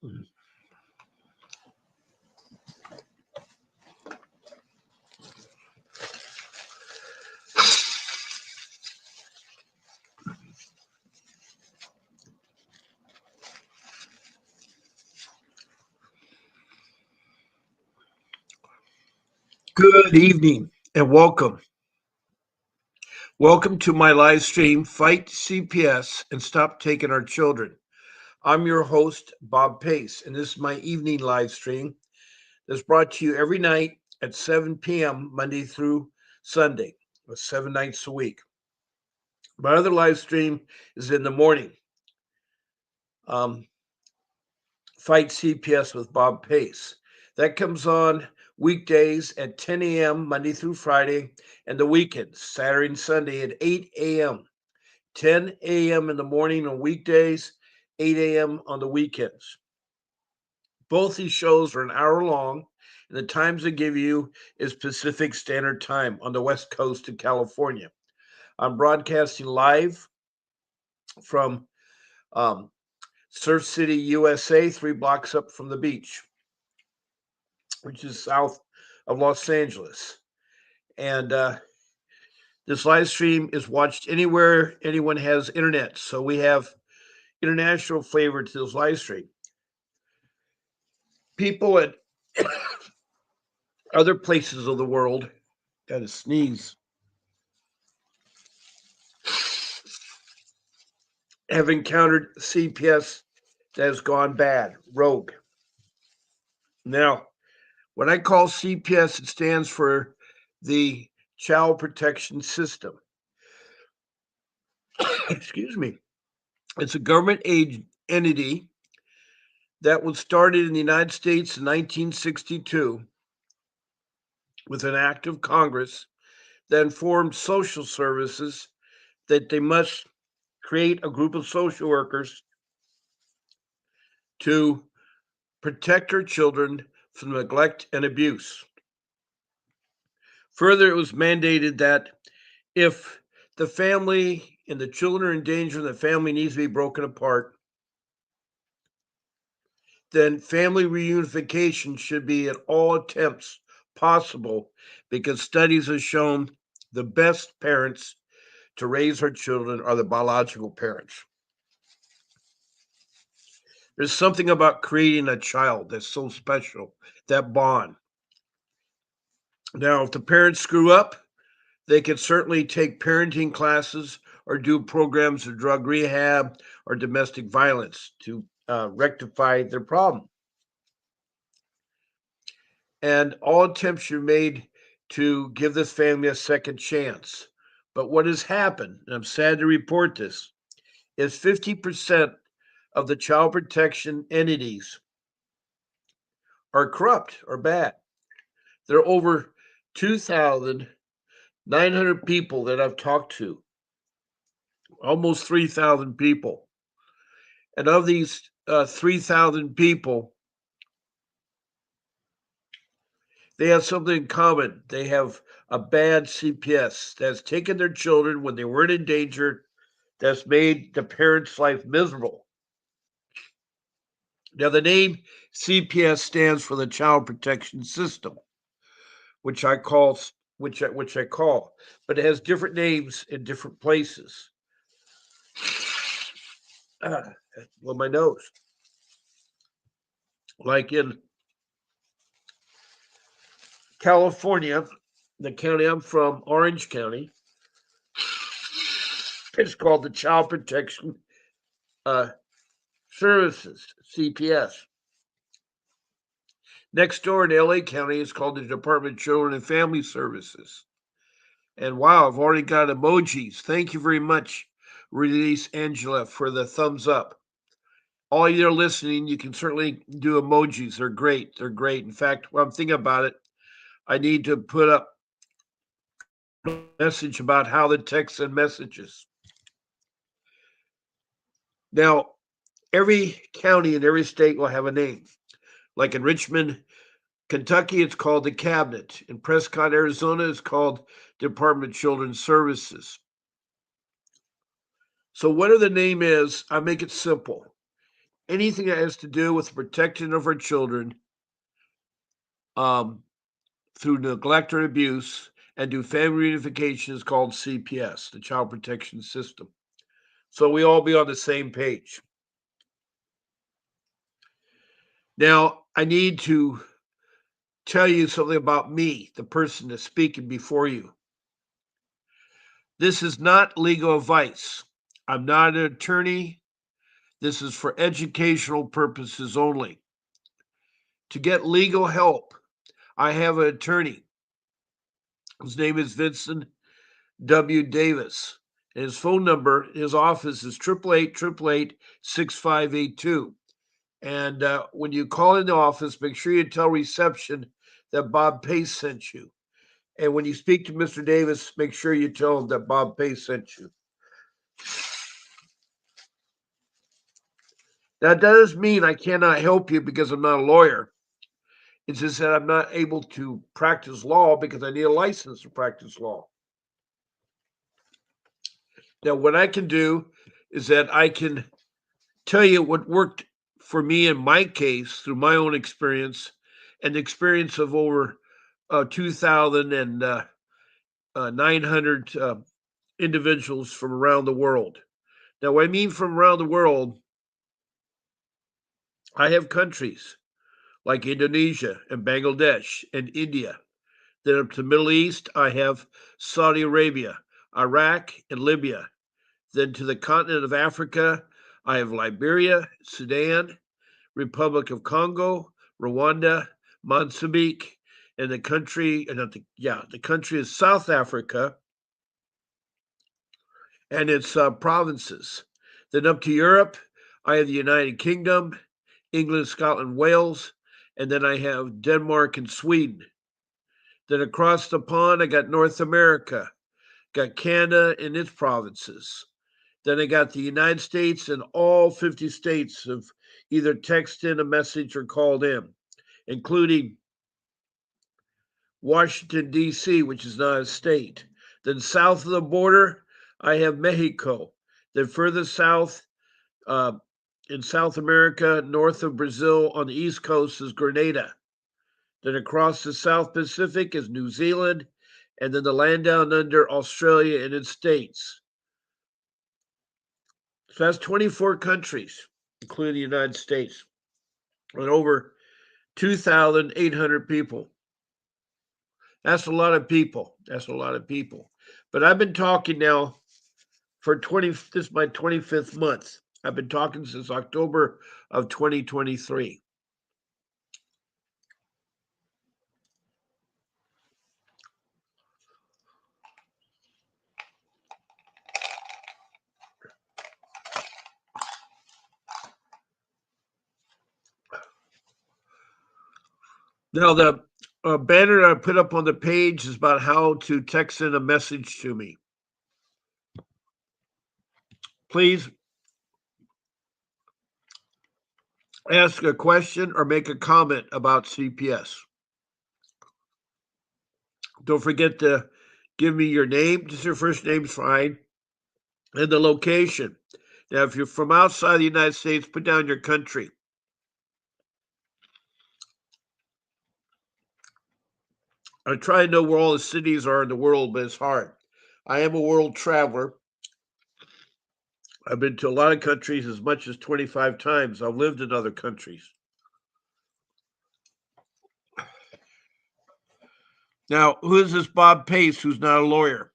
Good evening and welcome. Welcome to my live stream, Fight CPS and Stop Taking Our Children. I'm your host, Bob Pace, and this is my evening live stream that's brought to you every night at 7 p.m., Monday through Sunday, with 7 nights a week. My other live stream is in the morning, um, Fight CPS with Bob Pace. That comes on weekdays at 10 a.m., Monday through Friday, and the weekends, Saturday and Sunday at 8 a.m. 10 a.m. in the morning on weekdays, 8 a.m. on the weekends. Both these shows are an hour long, and the times I give you is Pacific Standard Time on the West Coast of California. I'm broadcasting live from um, Surf City, USA, 3 blocks up from the beach, which is south of Los Angeles. And this live stream is watched anywhere anyone has internet. So we have international flavor to this live stream. People at other places of the world, got to sneeze, have encountered CPS that has gone bad, rogue. Now, when I call CPS, it stands for the Child Protection System. Excuse me. It's a government aid entity that was started in the United States in 1962 with an act of Congress that informed social services that they must create a group of social workers to protect our children from neglect and abuse. Further, it was mandated that if the family and the children are in danger and the family needs to be broken apart, then family reunification should be at all attempts possible because studies have shown the best parents to raise our children are the biological parents. There's something about creating a child that's so special, that bond. Now, if the parents screw up, they can certainly take parenting classes or do programs of drug rehab or domestic violence to rectify their problem. And all attempts are made to give this family a second chance. But what has happened, and I'm sad to report this, is 50% of the child protection entities are corrupt or bad. There are over 2,900 people that I've talked to, almost 3,000 people. And of these 3,000 people, they have something in common. They have a bad CPS that's taken their children when they weren't in danger, that's made the parents' life miserable. Now, the name CPS stands for the Child Protection System, which I call which I call, but it has different names in different places. Well, my nose, like in California, the county I'm from, Orange County, it's called the Child Protection uh, Services, CPS. Next door in LA County is called the Department of Children and Family Services. And wow, I've already got emojis. Thank you very much, Release Angela, for the thumbs up. All you are listening, you can certainly do emojis. They're great. They're great. In fact, when I'm thinking about it, I need to put up a message about how to text and messages. Now, every county and every state will have a name. Like in Richmond, Kentucky, it's called the Cabinet. In Prescott, Arizona, it's called Department of Children's Services. So, whatever the name is, I make it simple. anything that has to do with the protection of our children um, through neglect or abuse and do family reunification is called CPS, the Child Protection System. So we all be on the same page. Now, I need to tell you something about me, the person that's speaking before you. This is not legal advice. I'm not an attorney. This is for educational purposes only. To get legal help, I have an attorney. His name is Vincent W. Davis. And his phone number, his office is 888-888-6582. And when you call in the office, make sure you tell reception that Bob Pace sent you. And when you speak to Mr. Davis, make sure you tell him that Bob Pace sent you. That doesn't mean I cannot help you because I'm not a lawyer. It's just that I'm not able to practice law because I need a license to practice law. Now, what I can do is that I can tell you what worked for me in my case through my own experience and the experience of over 2,900 individuals from around the world. Now, what I mean from around the world, I have countries like Indonesia and Bangladesh and India. Then up to the Middle East, I have Saudi Arabia, Iraq, and Libya. Then to the continent of Africa, I have Liberia, Sudan, Republic of Congo, Rwanda, Mozambique, and the country, the country is South Africa and its provinces. Then up to Europe, I have the United Kingdom, England, Scotland, Wales, and then I have Denmark and Sweden. Then across the pond, I got North America, got Canada and its provinces. Then I got the United States, and all 50 states have either texted in a message or called in, including Washington, D.C., which is not a state. Then south of the border, I have Mexico. Then further south, uh, in South America, north of Brazil on the east coast is Grenada. Then across the South Pacific is New Zealand, and then the land down under Australia and its states. So that's 24 countries, including the United States, and over 2,800 people. That's a lot of people. That's a lot of people. But I've been talking now for 20, this is my 25th month. I've been talking since October of 2023. Now, the banner I put up on the page is about how to text in a message to me. Please ask a question or make a comment about CPS. Don't forget to give me your name, just your first name's fine, and the location. Now, if you're from outside the United States, put down your country. I try to know where all the cities are in the world, but it's hard. I am a world traveler. I've been to a lot of countries, as much as 25 times. I've lived in other countries. Now, who is this Bob Pace who's not a lawyer?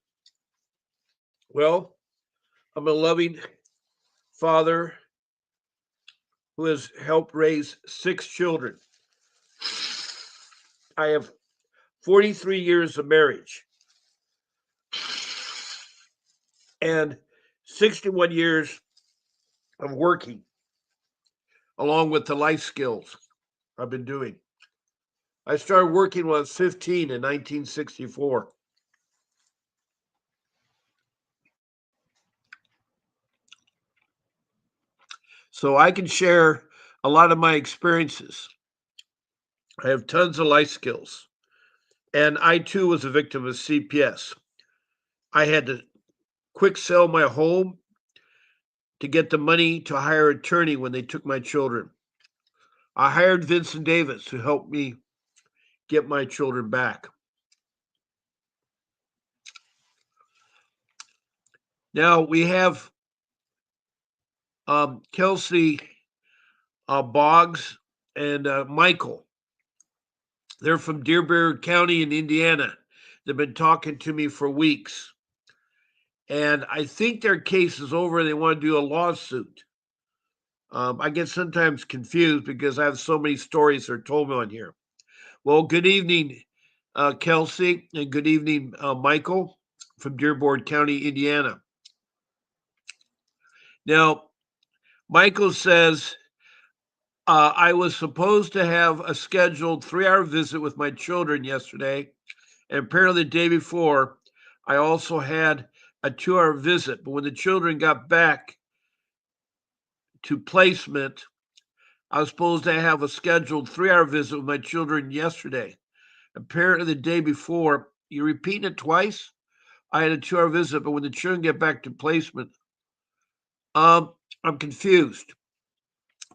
Well, I'm a loving father who has helped raise 6 children. I have 43 years of marriage and 61 years of working, along with the life skills I've been doing. I started working when I was 15 in 1964. So I can share a lot of my experiences. I have tons of life skills. And I too was a victim of CPS. I had to quick sell my home to get the money to hire an attorney when they took my children. I hired Vincent Davis to help me get my children back. Now we have Kelsey Boggs and Michael. They're from Dearborn County in Indiana. They've been talking to me for weeks. And I think their case is over and they want to do a lawsuit. I get sometimes confused because I have so many stories that are told me on here. Well, good evening, Kelsey, and good evening, Michael from Dearborn County, Indiana. Now, Michael says, I was supposed to have a scheduled 3-hour visit with my children yesterday. And apparently the day before, I also had a 2-hour visit. But when the children got back to placement, I was supposed to have a scheduled 3-hour visit with my children yesterday. Apparently the day before, you're repeating it twice? I had a 2-hour visit, but when the children get back to placement, I'm confused.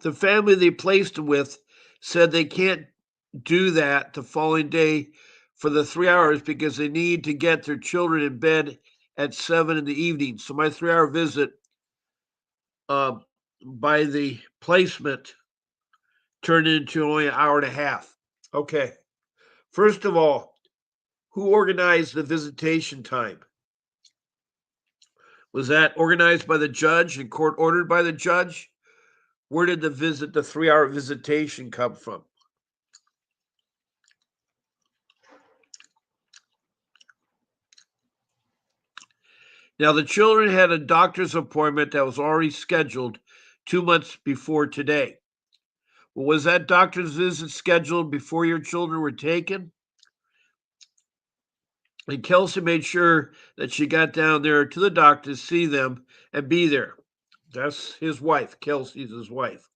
The family they placed them with said they can't do that the following day for the 3 hours because they need to get their children in bed at 7 in the evening. So my 3-hour visit by the placement turned into only an hour and a half. Okay. First of all, who organized the visitation time? Was that organized by the judge and court ordered by the judge? Where did the 3-hour visitation come from? Now, the children had a doctor's appointment that was already scheduled 2 months before today. Well, was that doctor's visit scheduled before your children were taken? And Kelsey made sure that she got down there to the doctor to see them and be there. That's his wife. Kelsey's his wife.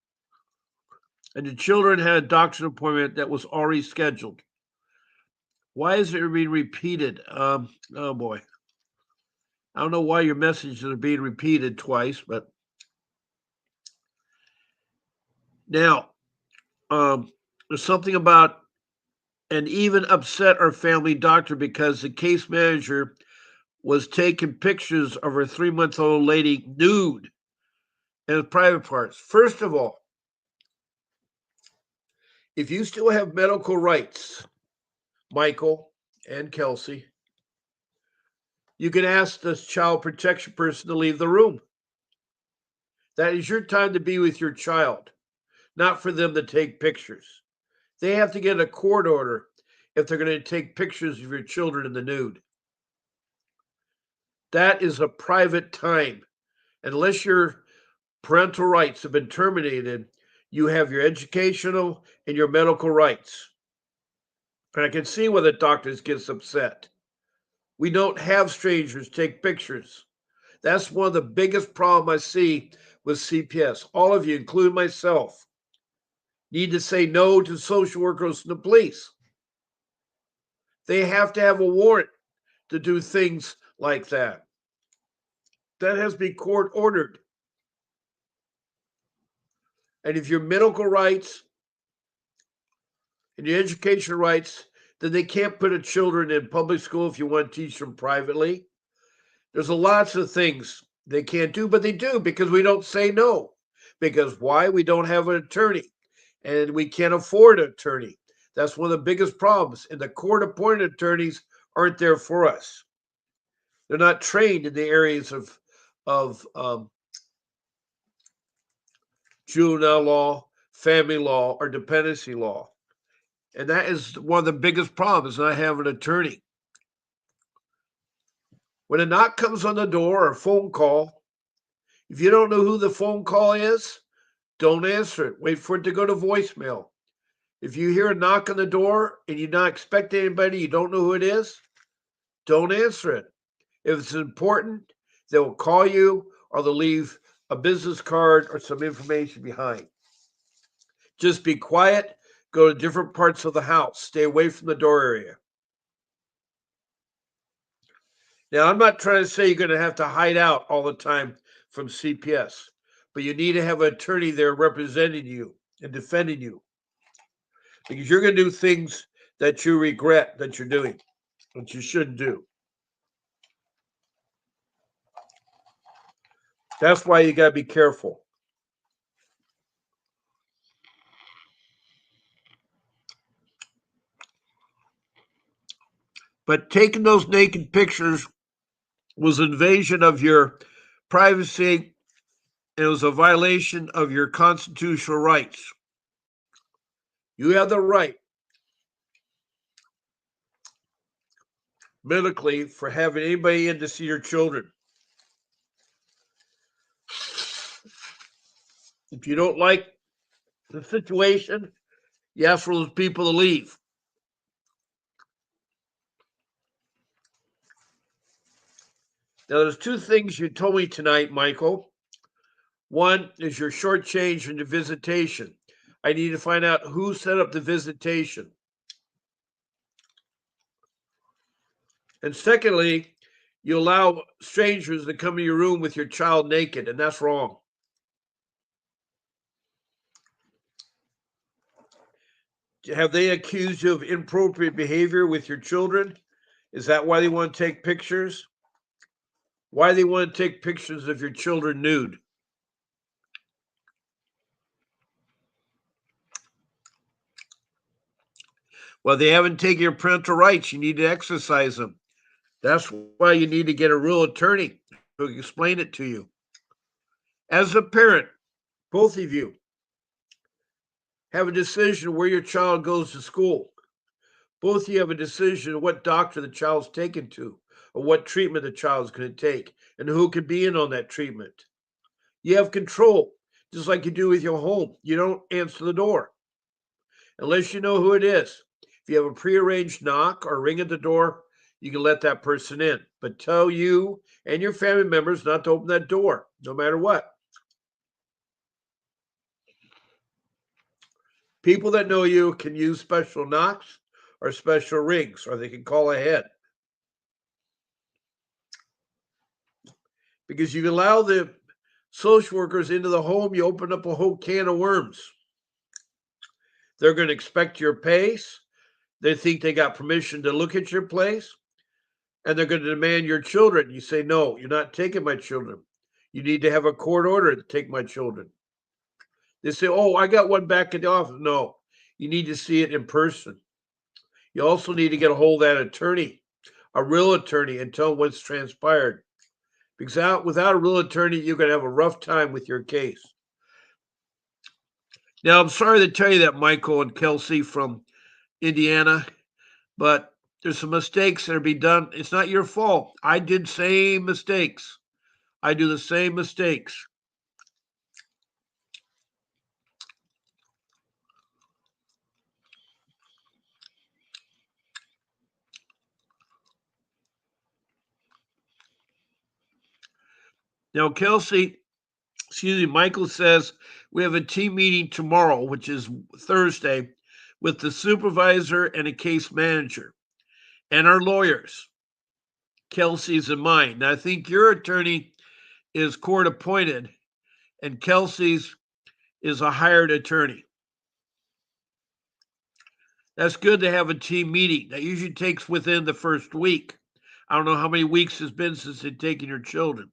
And the children had a doctor's appointment that was already scheduled. Why is it being repeated? Oh boy. I don't know why your messages are being repeated twice, but now there's something about an even upset our family doctor because the case manager was taking pictures of her 3-month-old lady nude in private parts. First of all, if you still have medical rights, Michael and Kelsey, you can ask the child protection person to leave the room. That is your time to be with your child, not for them to take pictures. They have to get a court order if they're going to take pictures of your children in the nude. That is a private time. Unless your parental rights have been terminated, you have your educational and your medical rights. And I can see why the doctors gets upset. We don't have strangers take pictures. That's one of the biggest problems I see with CPS. All of you, including myself, need to say no to social workers and the police. They have to have a warrant to do things like that. That has to be court ordered. And if your medical rights and your education rights, then they can't put a children in public school if you want to teach them privately. There's lots of things they can't do, but they do because we don't say no. Because why? We don't have an attorney and we can't afford an attorney. That's one of the biggest problems. And the court appointed attorneys aren't there for us. They're not trained in the areas of juvenile law, family law, or dependency law. And that is one of the biggest problems, not having an attorney. When a knock comes on the door or a phone call, if you don't know who the phone call is, don't answer it. Wait for it to go to voicemail. If you hear a knock on the door and you're not expecting anybody, you don't know who it is, don't answer it. If it's important, they will call you or they'll leave a business card or some information behind. Just be quiet, go to different parts of the house, stay away from the door area. Now, I'm not trying to say you're going to have to hide out all the time from CPS. but you need to have an attorney there representing you and defending you because you're going to do things that you regret that you're doing, that you shouldn't do. That's why you got to be careful. But taking those naked pictures was an invasion of your privacy. And it was a violation of your constitutional rights. You have the right medically for having anybody in to see your children. If you don't like the situation, you ask for those people to leave. Now, there's two things you told me tonight, Michael. One is you're shortchanged in the visitation. I need to find out who set up the visitation. And secondly, you allow strangers to come in your room with your child naked, and that's wrong. Have they accused you of inappropriate behavior with your children? Is that why they want to take pictures? Why do they want to take pictures of your children nude? Well, they haven't taken your parental rights. You need to exercise them. That's why you need to get a real attorney who can explain it to you. As a parent, both of you have a decision where your child goes to school. Both of you have a decision of what doctor the child's taken to, or what treatment the child's going to take, and who can be in on that treatment. You have control, just like you do with your home. You don't answer the door unless you know who it is. If you have a prearranged knock or ring at the door, you can let that person in, but tell you and your family members not to open that door, no matter what. People that know you can use special knocks or special rings, or they can call ahead. Because you allow the social workers into the home, you open up a whole can of worms. They're going to expect your pace. They think they got permission to look at your place, and they're going to demand your children. You say, no, you're not taking my children. You need to have a court order to take my children. They say, oh, I got one back in the office. No, you need to see it in person. You also need to get a hold of that attorney, a real attorney, and tell them what's transpired. Because without a real attorney, you're going to have a rough time with your case. Now, I'm sorry to tell you that, Michael and Kelsey from Indiana, but there's some mistakes that are being done. It's not your fault. I did same mistakes. I do the same mistakes. Now, Michael says we have a team meeting tomorrow, which is Thursday, with the supervisor and a case manager and our lawyers, Kelsey's and mine. Now, I think your attorney is court appointed and Kelsey's is a hired attorney. That's good to have a team meeting. That usually takes within the first week. I don't know how many weeks it's been since they've taken your children.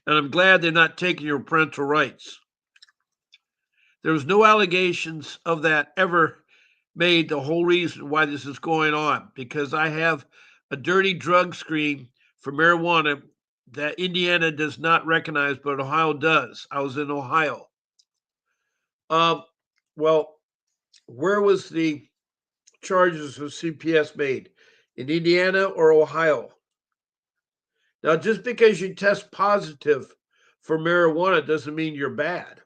And I'm glad they're not taking your parental rights. There was no allegations of that ever made the whole reason why this is going on, because I have a dirty drug screen for marijuana that Indiana does not recognize, but Ohio does. I was in Ohio. Well, where was the charges of CPS made? In Indiana or Ohio? Now, just because you test positive for marijuana doesn't mean you're bad.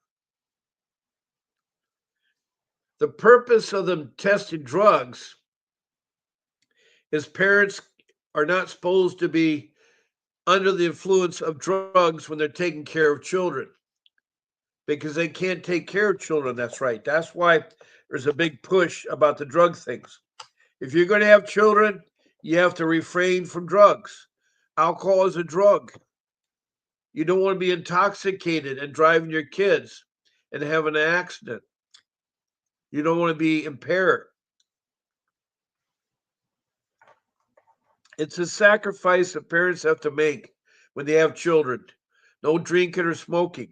The purpose of them testing drugs is parents are not supposed to be under the influence of drugs when they're taking care of children because they can't take care of children. That's right. That's why there's a big push about the drug things. If you're going to have children, you have to refrain from drugs. Alcohol is a drug. You don't want to be intoxicated and driving your kids and have an accident. You don't want to be impaired. It's a sacrifice that parents have to make when they have children. No drinking or smoking.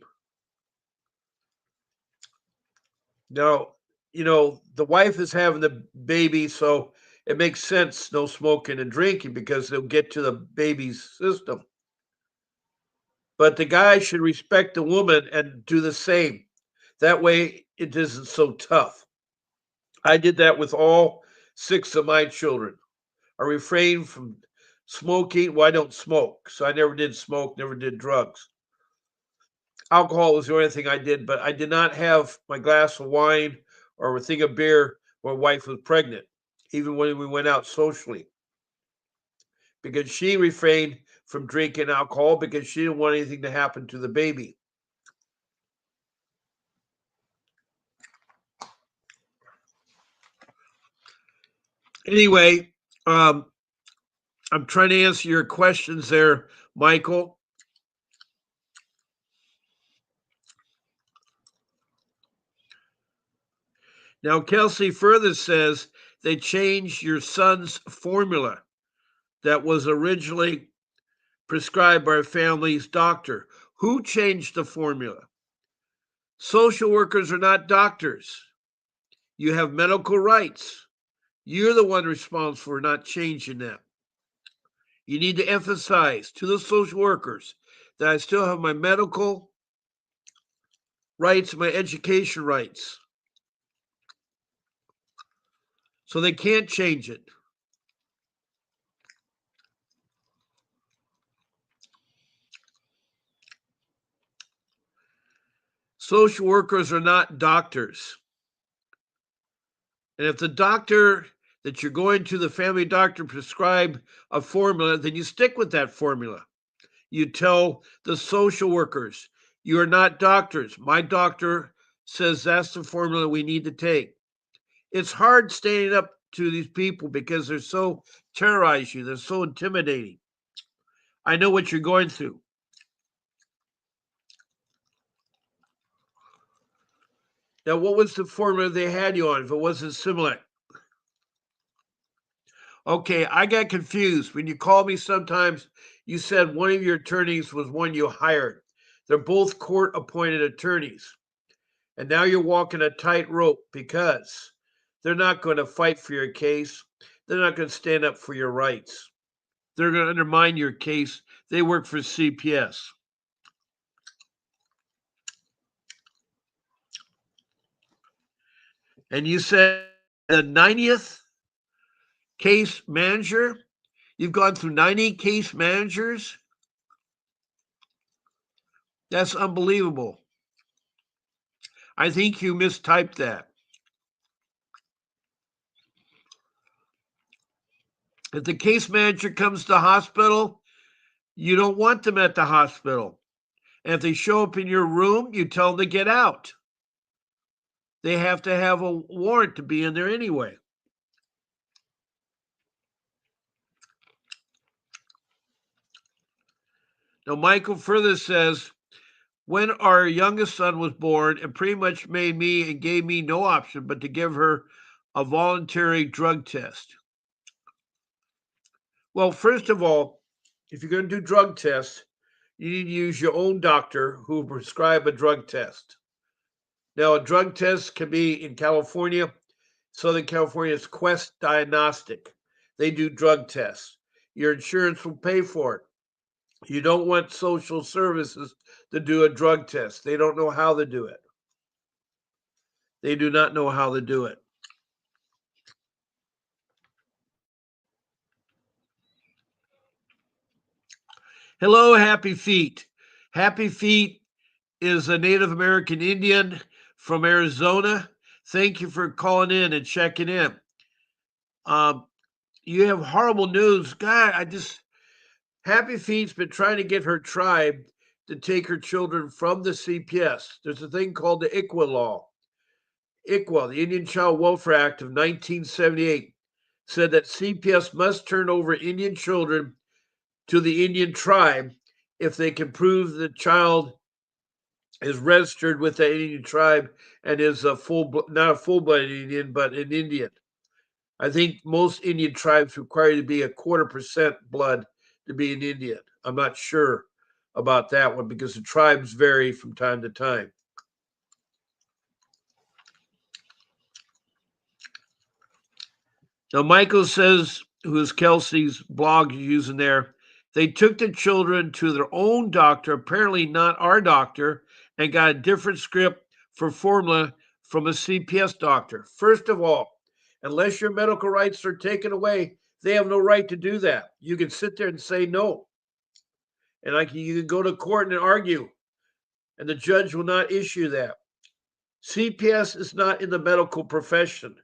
Now, the wife is having the baby, so it makes sense no smoking and drinking because they'll get to the baby's system. But the guy should respect the woman and do the same. That way, it isn't so tough. I did that with all six of my children. I refrained from smoking. Well, I don't smoke, so I never did smoke, never did drugs. Alcohol was the only thing I did, but I did not have my glass of wine or a thing of beer when my wife was pregnant, even when we went out socially, because she refrained from drinking alcohol because she didn't want anything to happen to the baby. Anyway, um, I'm trying to answer your questions there, Michael. Now, Kelsey further says they changed your son's formula that was originally prescribed by our family's doctor. Who changed the formula? Social workers are not doctors. You have medical rights. You're the one responsible for not changing them. You need to emphasize to the social workers that I still have my medical rights, my education rights. So they can't change it. Social workers are not doctors. And if the doctor that you're going to, the family doctor, prescribe a formula, then you stick with that formula. You tell the social workers, you are not doctors. My doctor says that's the formula we need to take. It's hard standing up to these people because they're so terrorize you, they're so intimidating. I know what you're going through. Now, what was the formula they had you on if it wasn't similar? Okay, I got confused. When you called me sometimes, you said one of your attorneys was one you hired. They're both court appointed attorneys. And now you're walking a tightrope because they're not going to fight for your case. They're not going to stand up for your rights. They're going to undermine your case. They work for CPS. And you said the 90th case manager? You've gone through 90 case managers? That's unbelievable. I think you mistyped that. If the case manager comes to the hospital, you don't want them at the hospital. And if they show up in your room, you tell them to get out. They have to have a warrant to be in there anyway. Now, Michael further says, when our youngest son was born, it pretty much made me and gave me no option but to give her a voluntary drug test. Well, first of all, if you're going to do drug tests, you need to use your own doctor who will prescribe a drug test. Now, a drug test can be in California, Southern California, it's Quest Diagnostic. They do drug tests. Your insurance will pay for it. You don't want social services to do a drug test. They don't know how to do it. They do not know how to do it. Hello, Happy Feet. Happy Feet is a Native American Indian from Arizona. Thank you for calling in and checking in. Um, you have horrible news. God, Happy Feet's been trying to get her tribe to take her children from the CPS. There's a thing called the ICWA law. ICWA, the Indian Child Welfare Act of 1978, said that CPS must turn over Indian children to the Indian tribe if they can prove the child is registered with the Indian tribe and is not a full-blooded Indian, but an Indian. I think most Indian tribes require you to be 0.25% blood to be an Indian. I'm not sure about that one because the tribes vary from time to time. Now, Michael says, who is Kelsey's blog using there, they took the children to their own doctor, apparently not our doctor, and got a different script for formula from a CPS doctor. First of all, unless your medical rights are taken away, they have no right to do that. You can sit there and say no. And you can go to court and argue, and the judge will not issue that. CPS is not in the medical profession,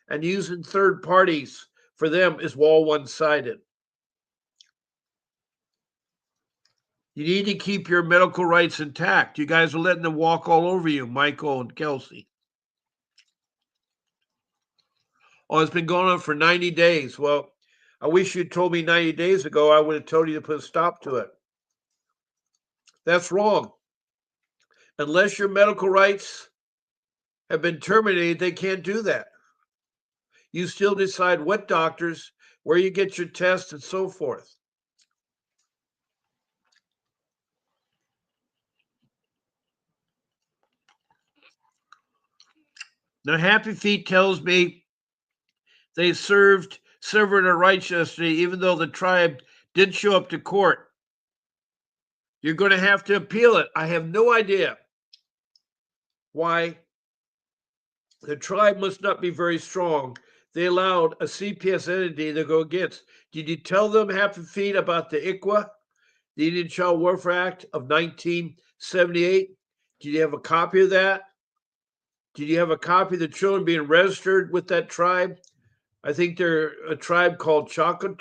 and using third parties for them is all one-sided. You need to keep your medical rights intact. You guys are letting them walk all over you, Michael and Kelsey. Oh, it's been going on for 90 days. Well, I wish you'd told me 90 days ago. I would have told you to put a stop to it. That's wrong. Unless your medical rights have been terminated, they can't do that. You still decide what doctors, where you get your tests, and so forth. Now, Happy Feet tells me they severed their rights yesterday, even though the tribe did show up to court. You're going to have to appeal it. I have no idea why the tribe must not be very strong. They allowed a CPS entity to go against. Did you tell them, Happy Feet, about the ICWA, the Indian Child Welfare Act of 1978? Did you have a copy of that? Did you have a copy of the children being registered with that tribe? I think they're a tribe called Choctaw.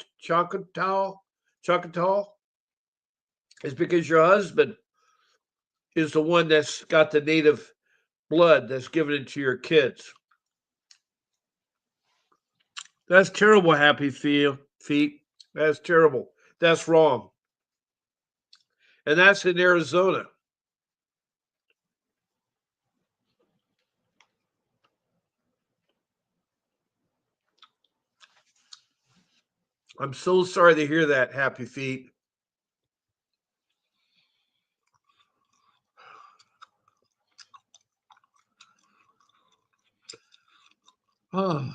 It's because your husband is the one that's got the native blood that's given it to your kids. That's terrible, Happy Feet. That's terrible. That's wrong. And that's in Arizona. I'm so sorry to hear that, Happy Feet. Oh.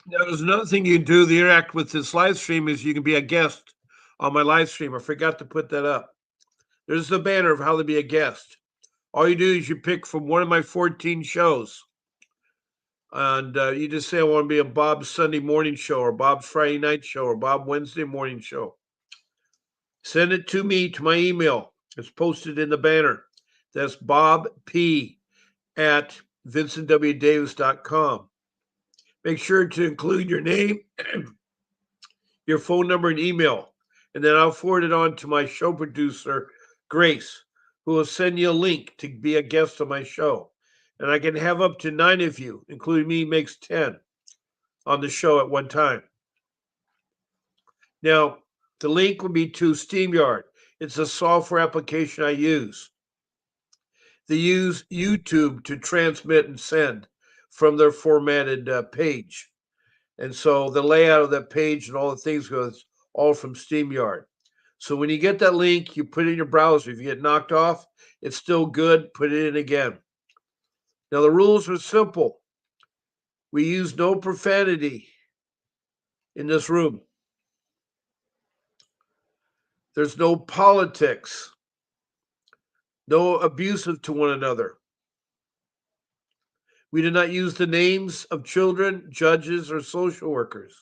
Now, there's another thing you can do to interact with this live stream is you can be a guest on my live stream. I forgot to put that up. There's the banner of how to be a guest. All you do is you pick from one of my 14 shows. And you just say, I want to be a Bob's Sunday morning show or Bob's Friday night show or Bob Wednesday morning show. Send it to me to my email. It's posted in the banner. That's bobp@vincentwdavis.com. Make sure to include your name, your phone number, and email. And then I'll forward it on to my show producer, Grace, who will send you a link to be a guest on my show. And I can have up to 9 of you, including me, makes 10 on the show at one time. Now, the link will be to StreamYard. It's a software application I use. They use YouTube to transmit and send from their formatted page. And so the layout of that page and all the things goes all from StreamYard. So when you get that link, you put it in your browser. If you get knocked off, it's still good. Put it in again. Now the rules are simple. We use no profanity in this room. There's no politics, no abusive to one another. We do not use the names of children, judges, or social workers.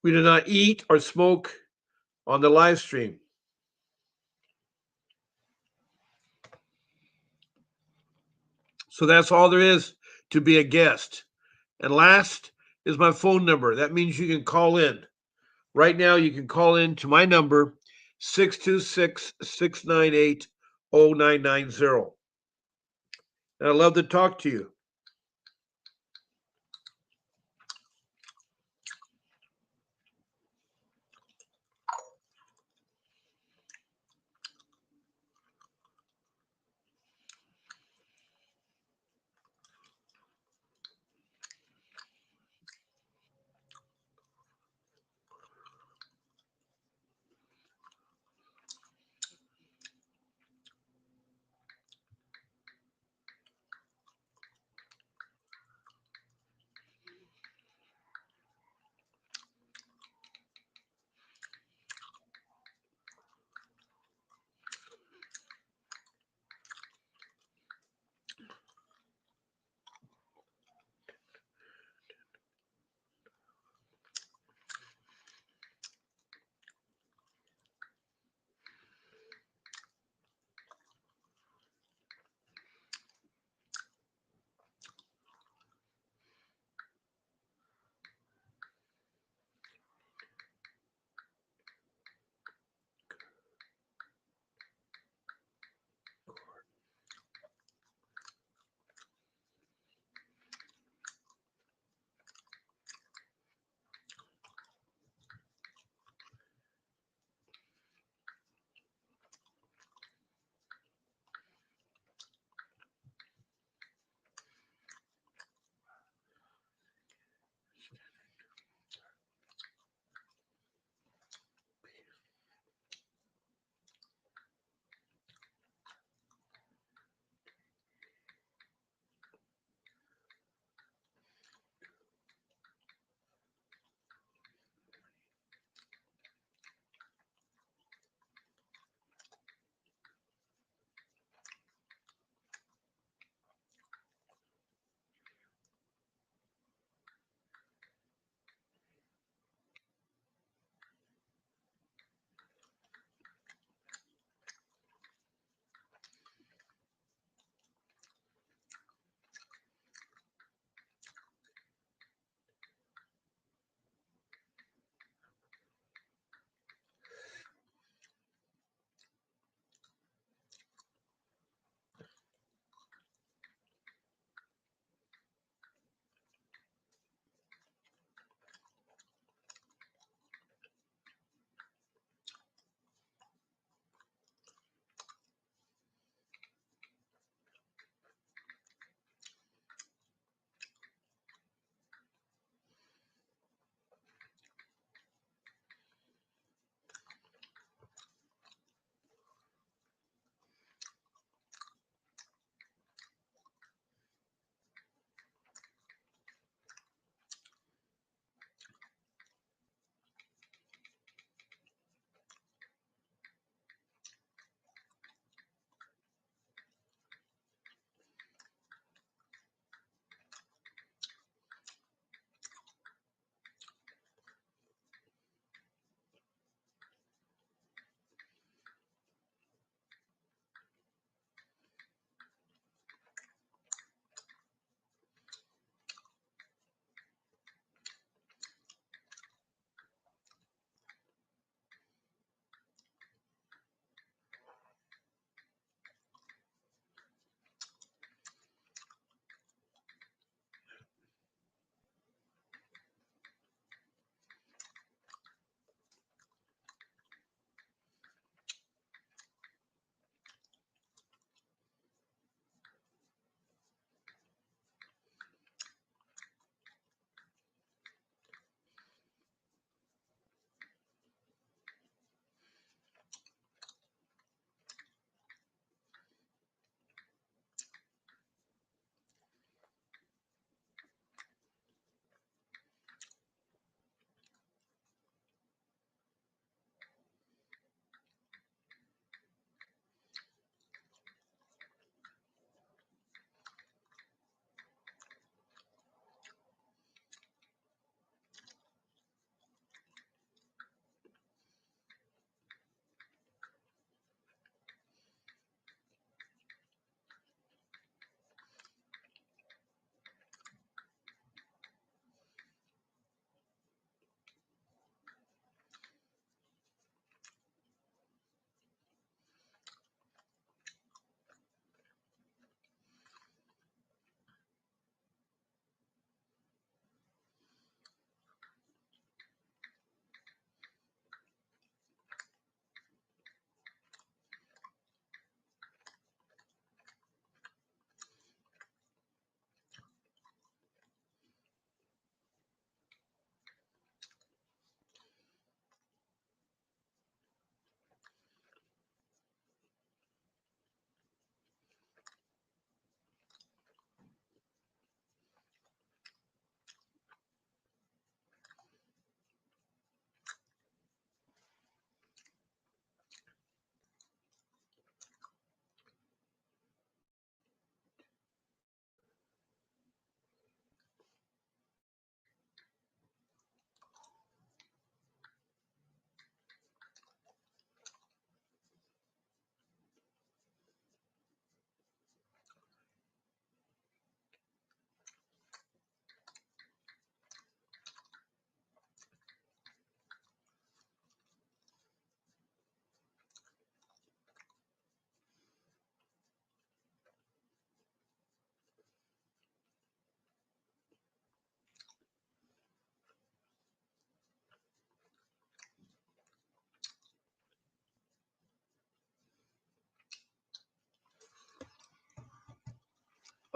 We do not eat or smoke on the live stream. So that's all there is to be a guest. And last is my phone number. That means you can call in. Right now, you can call in to my number, 626 698 0990. And I'd love to talk to you.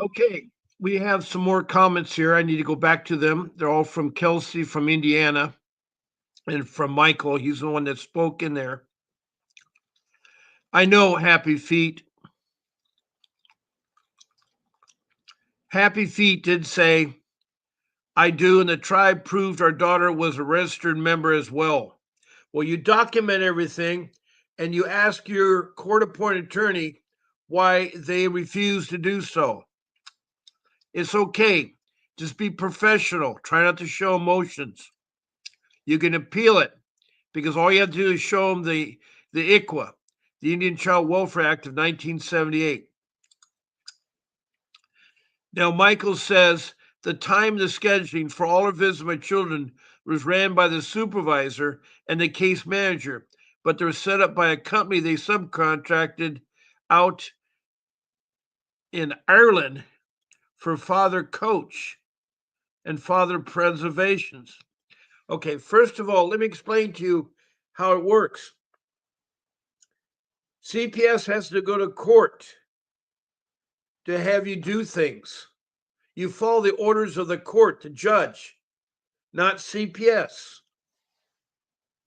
Okay, we have some more comments here. I need to go back to them. They're all from Kelsey from Indiana and from Michael. He's the one that spoke in there. I know Happy Feet. Happy Feet did say, I do, and the tribe proved our daughter was a registered member as well. Well, you document everything and you ask your court appointed attorney why they refuse to do so. It's okay. Just be professional. Try not to show emotions. You can appeal it because all you have to do is show them the ICWA, the Indian Child Welfare Act of 1978. Now, Michael says the time the scheduling for all of visits of my children was ran by the supervisor and the case manager, but they're set up by a company they subcontracted out in Ireland for father coach and father preservations. Okay, first of all, let me explain to you how it works. CPS has to go to court to have you do things. You follow the orders of the court, the judge, not CPS.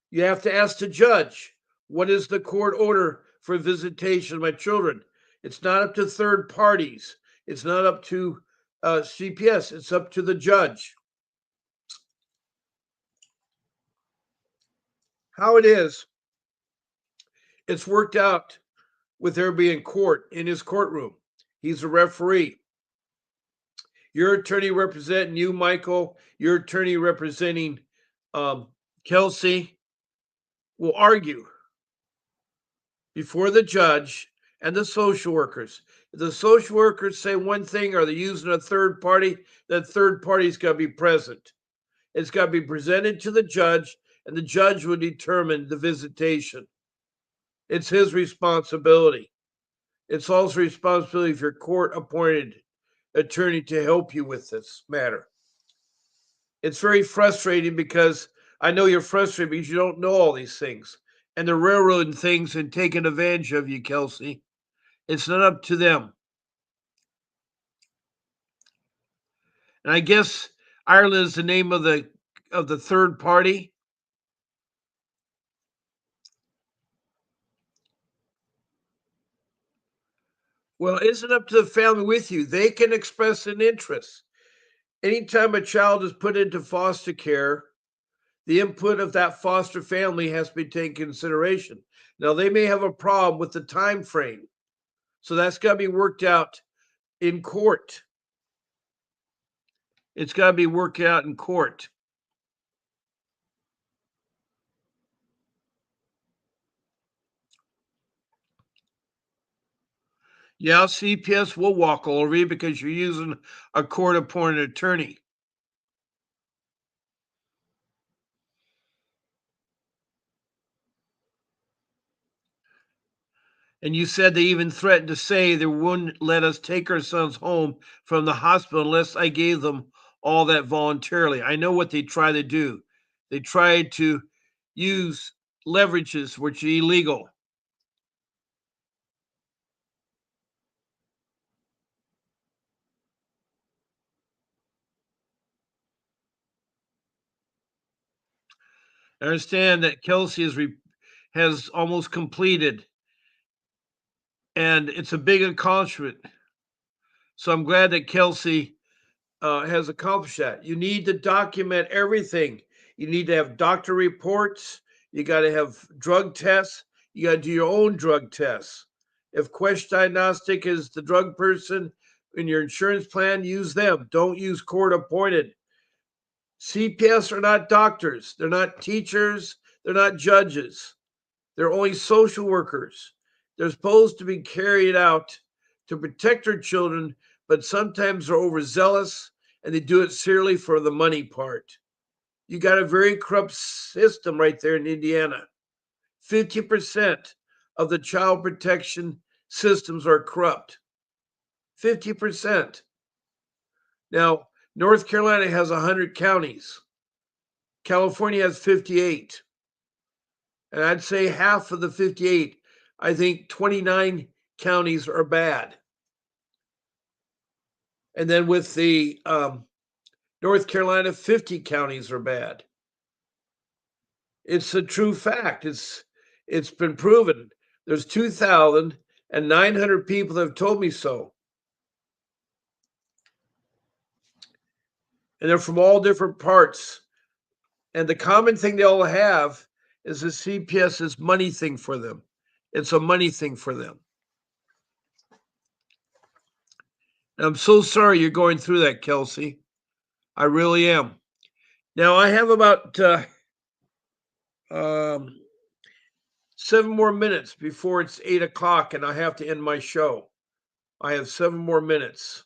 You have to ask the judge, what is the court order for visitation of my children? It's not up to third parties. It's not up to CPS. It's up to the judge. How it is, it's worked out with everybody in court, in his courtroom. He's a referee. Your attorney representing you, Michael, your attorney representing Kelsey, will argue before the judge and the social workers. If the social workers say one thing or they're using a third party, that third party's got to be present. It's got to be presented to the judge, and the judge will determine the visitation. It's his responsibility. It's also responsibility of your court appointed attorney to help you with this matter. It's very frustrating because I know you're frustrated because you don't know all these things. And they're railroading things and taking advantage of you, Kelsey. It's not up to them. And I guess Ireland is the name of the third party. Well, it's not up to the family with you. They can express an interest. Anytime a child is put into foster care, the input of that foster family has to be taken into consideration. Now they may have a problem with the time frame. So that's got to be worked out in court. It's got to be worked out in court. Yeah, CPS will walk all over you because you're using a court appointed attorney. And you said they even threatened to say they wouldn't let us take our sons home from the hospital unless I gave them all that voluntarily. I know what they try to do. They tried to use leverages which are illegal. I understand that Kelsey has almost completed, and it's a big accomplishment. So I'm glad that Kelsey has accomplished that. You need to document everything. You need to have doctor reports. You got to have drug tests. You got to do your own drug tests. If Quest Diagnostic is the drug person in your insurance plan, use them. Don't use court appointed. CPS are not doctors. They're not teachers. They're not judges. They're only social workers. They're supposed to be carried out to protect their children, but sometimes they're overzealous and they do it serially for the money part. You got a very corrupt system right there in Indiana. 50% of the child protection systems are corrupt. 50%. Now, North Carolina has 100 counties. California has 58. And I'd say half of the 58, I think 29 counties are bad. And then with the North Carolina, 50 counties are bad. It's a true fact. It's been proven. There's 2,900 people that have told me so. And they're from all different parts. And the common thing they all have is the CPS is money thing for them. It's a money thing for them. And I'm so sorry you're going through that, Kelsey. I really am. Now I have about um, 7 more minutes before it's 8 o'clock, and I have to end my show. I have 7 more minutes.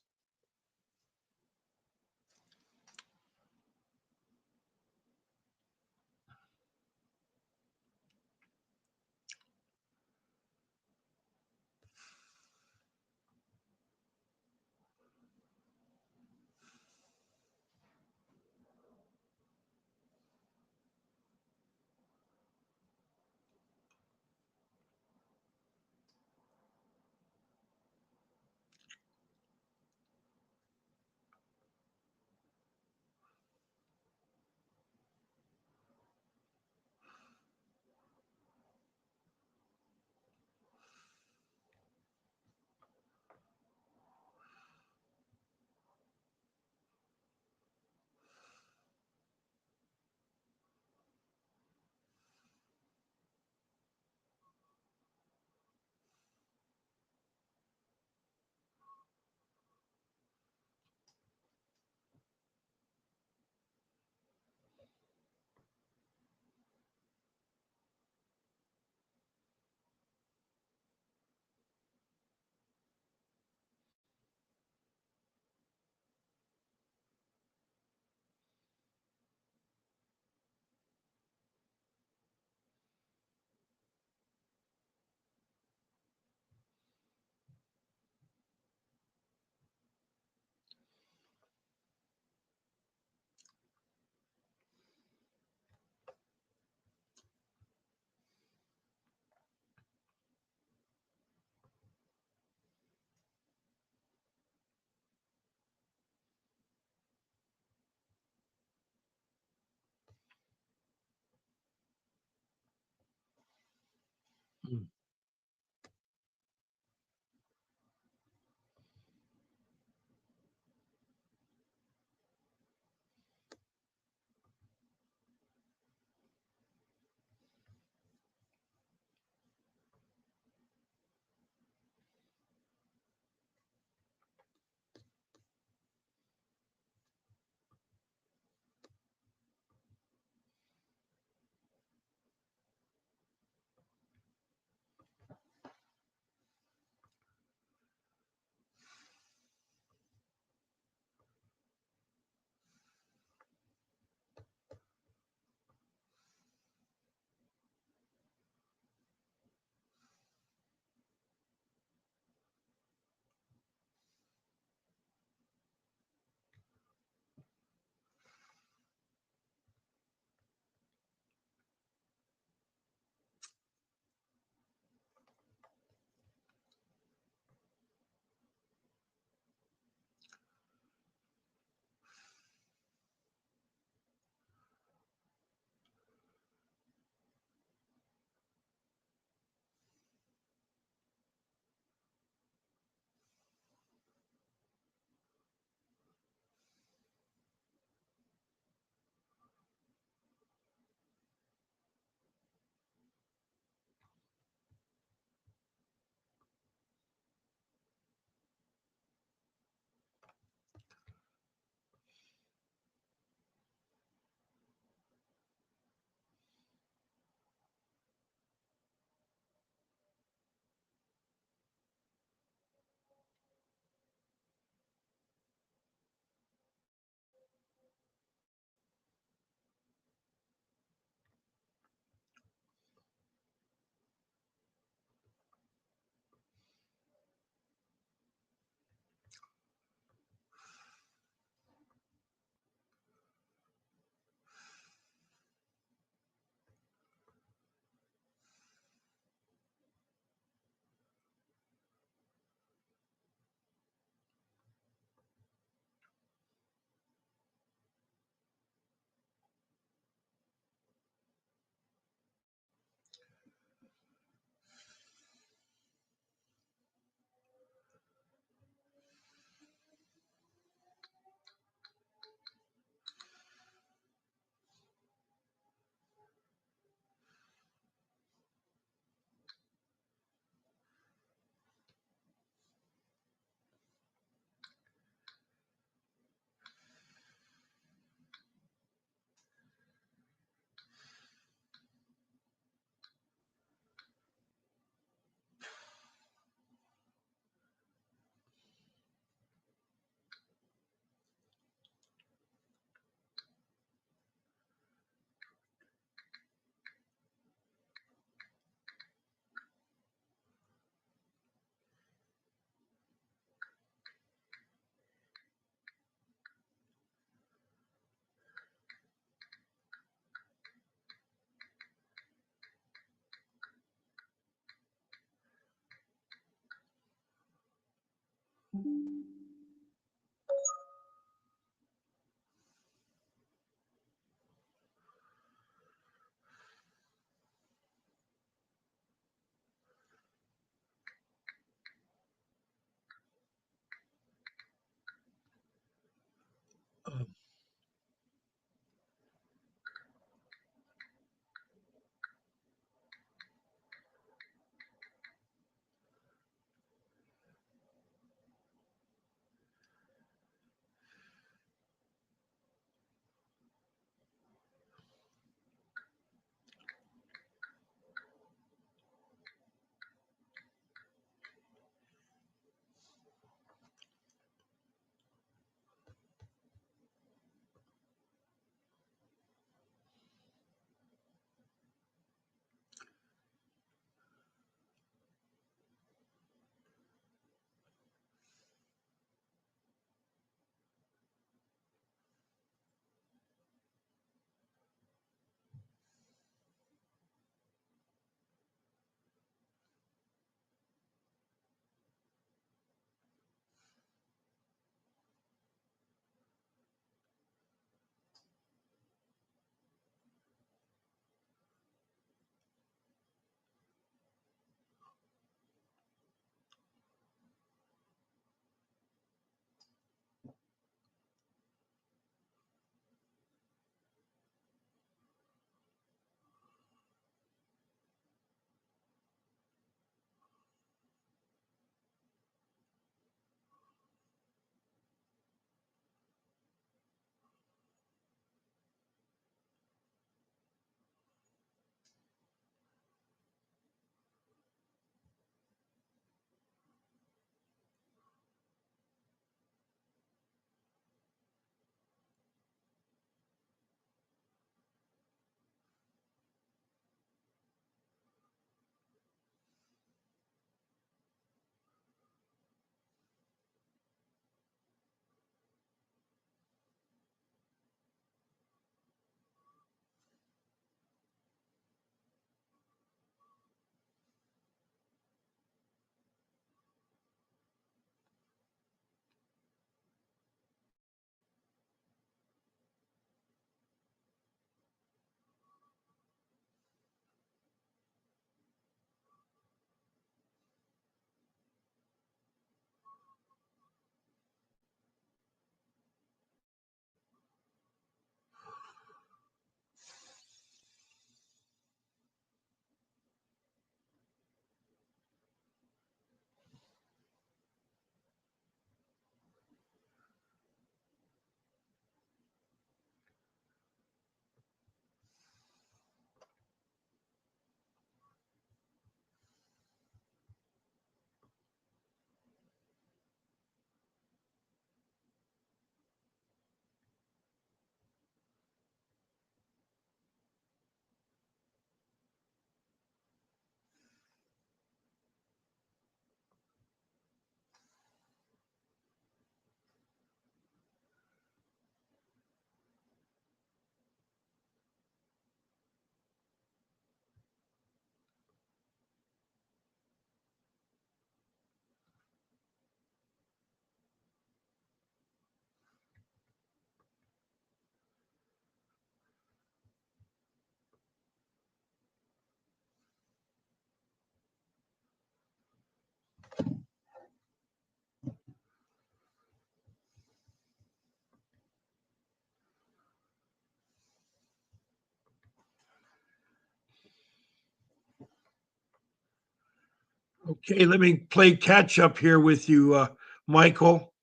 Okay, let me play catch up here with you, Michael.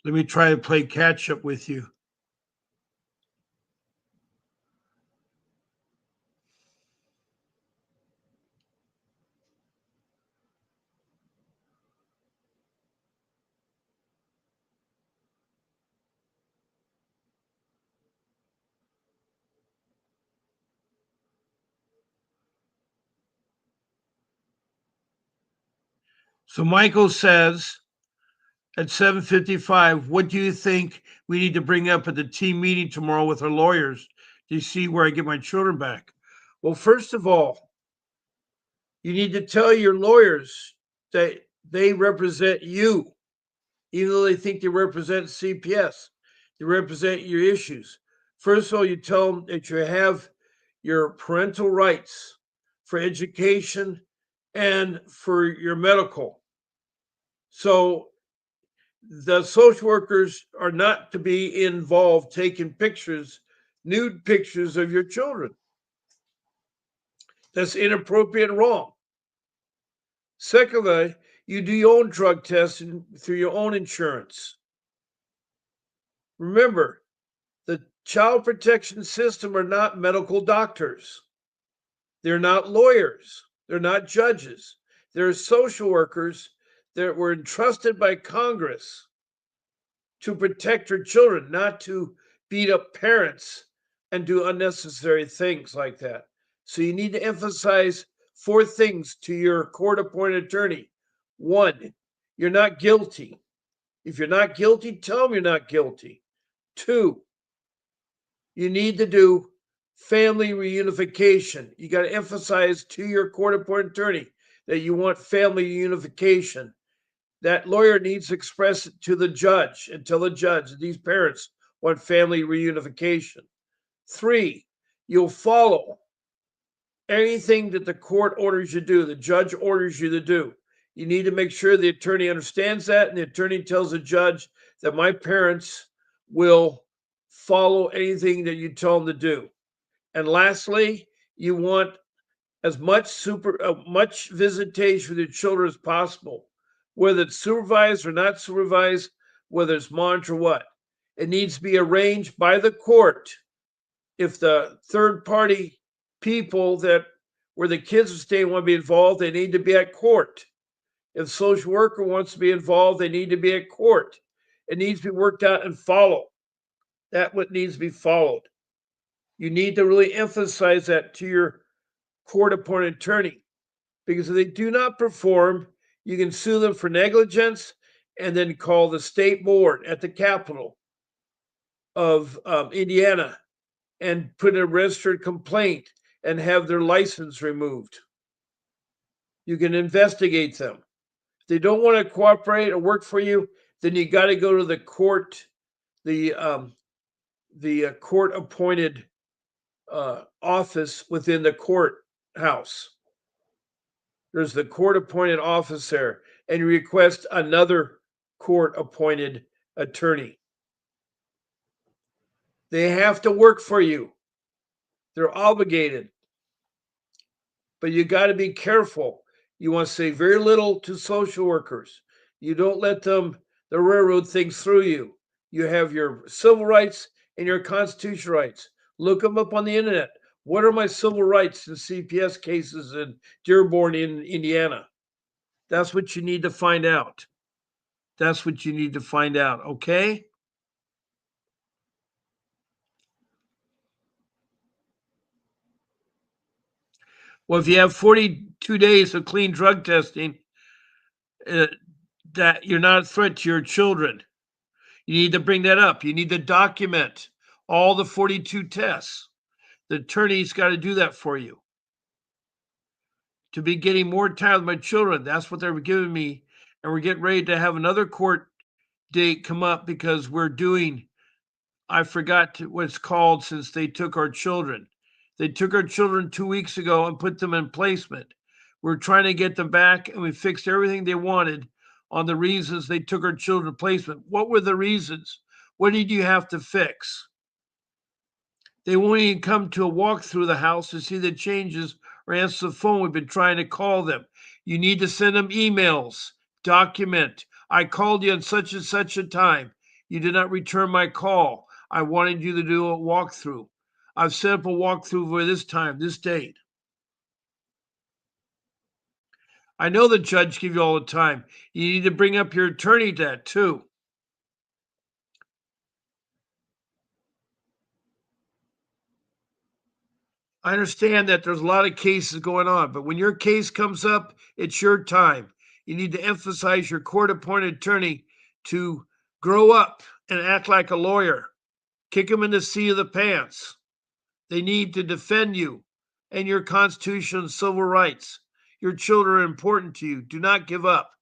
Let me try to play catch up with you. So Michael says at 7:55, what do you think we need to bring up at the team meeting tomorrow with our lawyers to see where I get my children back? Well, first of all, you need to tell your lawyers that they represent you, even though they think they represent CPS. They represent your issues. First of all, you tell them that you have your parental rights for education and for your medical. So the social workers are not to be involved taking pictures, nude pictures of your children. That's inappropriate and wrong. Secondly, you do your own drug testing through your own insurance. Remember, the child protection system are not medical doctors. They're not lawyers. They're not judges. They're social workers that were entrusted by Congress to protect your children, not to beat up parents and do unnecessary things like that. So you need to emphasize four things to your court appointed attorney. One, you're not guilty. If you're not guilty, tell them you're not guilty. Two, you need to do family reunification. You got to emphasize to your court appointed attorney that you want family reunification. That lawyer needs to express it to the judge and tell the judge that these parents want family reunification. Three, you'll follow anything that the court orders you to do, the judge orders you to do. You need to make sure the attorney understands that, and the attorney tells the judge that my parents will follow anything that you tell them to do. And lastly, you want as much visitation with your children as possible, whether it's supervised or not supervised, whether it's monitored or what. It needs to be arranged by the court. If the third party people that where the kids are staying want to be involved, they need to be at court. If the social worker wants to be involved, they need to be at court. It needs to be worked out and followed. That what needs to be followed. You need to really emphasize that to your court appointed attorney, because if they do not perform, you can sue them for negligence and then call the state board at the capital of Indiana and put in a registered complaint and have their license removed. You can investigate them. If they don't want to cooperate or work for you, then you got to go to the court, the court appointed office within the courthouse. There's the court appointed office there, and you request another court appointed attorney. They have to work for you, they're obligated. But you got to be careful. You want to say very little to social workers. You don't let them the railroad things through you. You have your civil rights and your constitutional rights. Look them up on the internet. What are my civil rights in CPS cases in Dearborn, in Indiana? That's what you need to find out. That's what you need to find out. Okay. Well, if you have 42 days of clean drug testing, uh, that you're not a threat to your children. You need to bring that up. You need to document all the 42 tests. The attorney's got to do that for you. To be getting more time with my children, that's what they're giving me. And we're getting ready to have another court date come up because we're doing, I forgot what it's called since they took our children. They took our children 2 weeks ago and put them in placement. We're trying to get them back, and we fixed everything they wanted on the reasons they took our children to placement. What were the reasons? What did you have to fix? They won't even come to a walk through the house to see the changes or answer the phone. We've been trying to call them. You need to send them emails. Document. I called you on such and such a time. You did not return my call. I wanted you to do a walkthrough. I've set up a walkthrough for this time, this date. I know the judge gives you all the time. You need to bring up your attorney debt too. I understand that there's a lot of cases going on, but when your case comes up, it's your time. You need to emphasize your court appointed attorney to grow up and act like a lawyer. Kick them in the seat of the pants. They need to defend you and your Constitution and civil rights. Your children are important to you. Do not give up.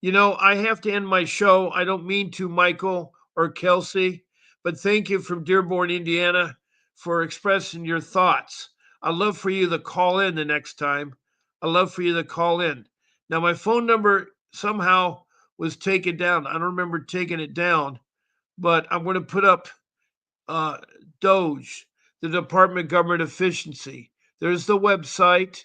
You know, I have to end my show. I don't mean to, Michael or Kelsey, but thank you from Dearborn, Indiana, for expressing your thoughts. I'd love for you to call in the next time. I'd love for you to call in. Now, my phone number somehow was taken down. I don't remember taking it down, but I'm going to put up DOGE, the Department of Government Efficiency. There's the website.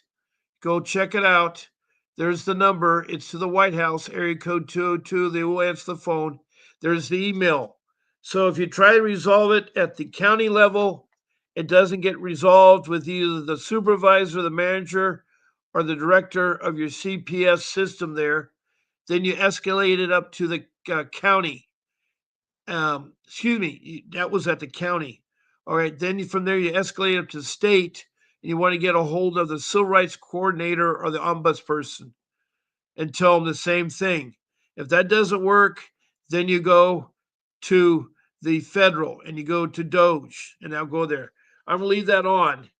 Go check it out. There's the number. It's to the White House, area code 202. They will answer the phone. There's the email. So if you try to resolve it at the county level, it doesn't get resolved with either the supervisor, the manager, or the director of your CPS system there, then you escalate it up to the county. That was at the county. All right, then from there you escalate up to the state, and you want to get a hold of the civil rights coordinator or the ombudsperson and tell them the same thing. If that doesn't work, then you go to the federal and you go to DOGE, and I'll go there. I'm going to leave that on,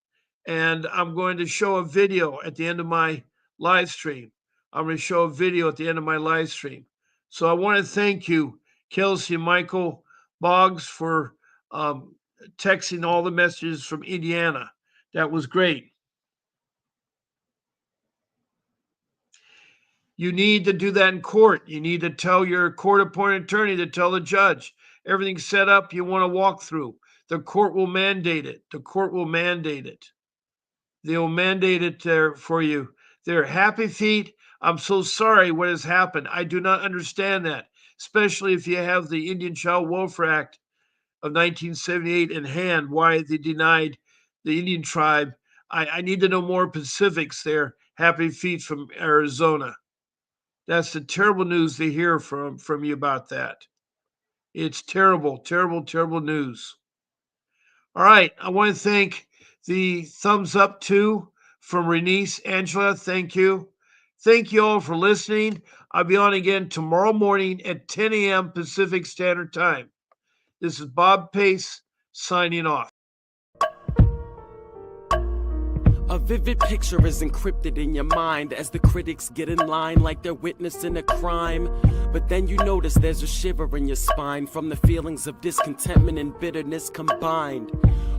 and I'm going to show a video at the end of my live stream. I'm going to show a video at the end of my live stream. So I want to thank you, Kelsey and Michael Boggs, for texting all the messages from Indiana. That was great. You need to do that in court. You need to tell your court-appointed attorney to tell the judge everything's set up. You want to walk through. The court will mandate it. The court will mandate it. They will mandate it there for you. They're happy feet. I'm so sorry what has happened. I do not understand that, especially if you have the Indian Child Welfare Act of 1978 in hand, why they denied the Indian tribe. I need to know more specifics there. Happy feet from Arizona. That's the terrible news to hear from you about that. It's terrible, terrible, terrible news. All right, I want to thank the thumbs up too from Renice Angela. Thank you. Thank you all for listening. I'll be on again tomorrow morning at 10 a.m. Pacific Standard Time. This is Bob Pace signing off. A vivid picture is encrypted in your mind as the critics get in line like they're witnessing a crime. But then you notice there's a shiver in your spine from the feelings of discontentment and bitterness combined.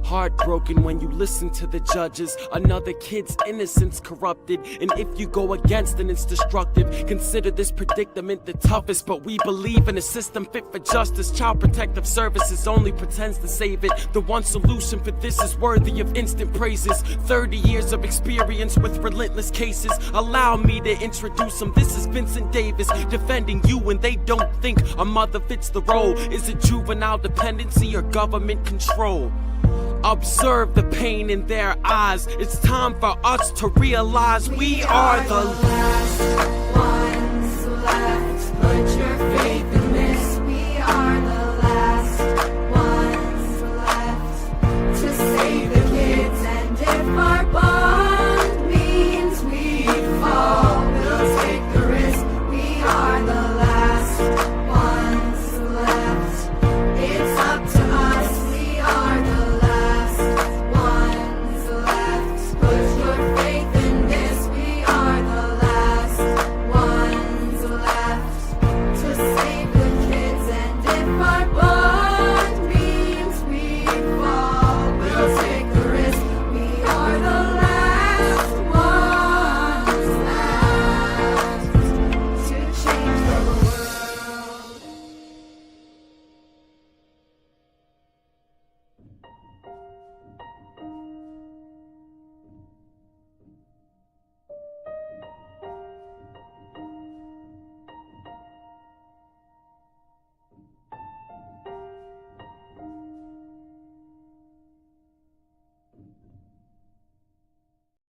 Heartbroken when you listen to the judges, another kid's innocence corrupted. And if you go against it, it's destructive. Consider this predicament the toughest, but we believe in a system fit for justice. Child Protective Services only pretends to save it. The one solution for this is worthy of instant praises. 30 years of experience with relentless cases. Allow me to introduce them. This is Vincent Davis, defending you when they don't think a mother fits the role. Is it juvenile dependency or government control? Observe the pain in their eyes. It's time for us to realize we are the last